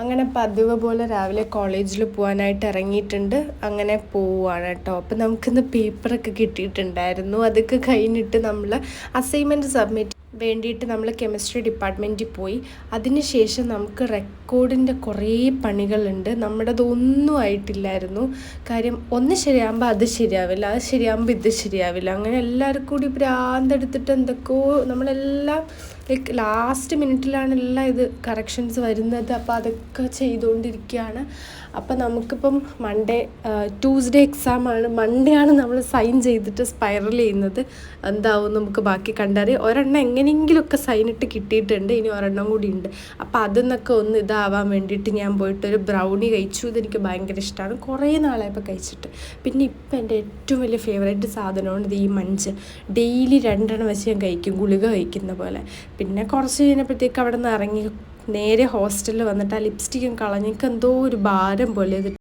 അങ്ങനെ പതിവ് പോലെ രാവിലെ കോളേജിൽ പോകാനായിട്ട് ഇറങ്ങിയിട്ടുണ്ട്. അങ്ങനെ പോവുകയാണ് കേട്ടോ. അപ്പം നമുക്കിന്ന് പേപ്പറൊക്കെ കിട്ടിയിട്ടുണ്ടായിരുന്നു. അതൊക്കെ കഴിഞ്ഞിട്ട് നമ്മൾ അസൈൻമെൻറ്റ് സബ്മിറ്റ് വേണ്ടിയിട്ട് നമ്മൾ കെമിസ്ട്രി ഡിപ്പാർട്ട്മെൻറ്റിൽ പോയി. അതിനുശേഷം നമുക്ക് റെക്കോർഡിൻ്റെ കുറേ പണികളുണ്ട്. നമ്മുടേതൊന്നും ആയിട്ടില്ലായിരുന്നു. കാര്യം ഒന്ന് ശരിയാകുമ്പോൾ അത് ശരിയാവില്ല, അത് ശരിയാകുമ്പോൾ ഇത് ശരിയാവില്ല. അങ്ങനെ എല്ലാവർക്കും കൂടി ഭ്രാന്തെടുത്തിട്ട് എന്തൊക്കെയോ നമ്മളെല്ലാം ലൈക്ക് ലാസ്റ്റ് മിനിറ്റിലാണ് എല്ലാം ഇത് കറക്ഷൻസ് വരുന്നത്. അപ്പോൾ അതൊക്കെ ചെയ്തുകൊണ്ടിരിക്കുകയാണ്. അപ്പോൾ നമുക്കിപ്പം ട്യൂസ്ഡേ എക്സാമാണ്. മൺഡേ ആണ് നമ്മൾ സൈൻ ചെയ്തിട്ട് സ്പൈറൽ ചെയ്യുന്നത്. എന്താവും നമുക്ക് ബാക്കി കണ്ടറിയാം. ഒരെണ്ണം എങ്ങനെയെങ്കിലുമൊക്കെ സൈനിട്ട് കിട്ടിയിട്ടുണ്ട്. ഇനി ഒരെണ്ണം കൂടി ഉണ്ട്. അപ്പോൾ അതിന്നൊക്കെ ഒന്ന് ഇതാവാൻ വേണ്ടിയിട്ട് ഞാൻ പോയിട്ടൊരു ബ്രൗണി കഴിച്ചു. ഇതെനിക്ക് ഭയങ്കര ഇഷ്ടമാണ്. കുറേ നാളായപ്പോൾ കഴിച്ചിട്ട്. പിന്നെ ഇപ്പം എൻ്റെ ഏറ്റവും വലിയ ഫേവറേറ്റ് സാധനമാണ് ഇത്, ഈ മഞ്ച്. ഡെയിലി 2 വെച്ച് ഞാൻ കഴിക്കും, ഗുളിക കഴിക്കുന്ന പോലെ. പിന്നെ കുറച്ച് കഴിഞ്ഞപ്പോഴത്തേക്ക് അവിടെ നിന്ന് ഇറങ്ങി നേരെ ഹോസ്റ്റലിൽ വന്നിട്ട് ആ ലിപ്സ്റ്റിക്കും കളഞ്ഞ് എനിക്ക് എന്തോ ഒരു ഭാരം പോലെ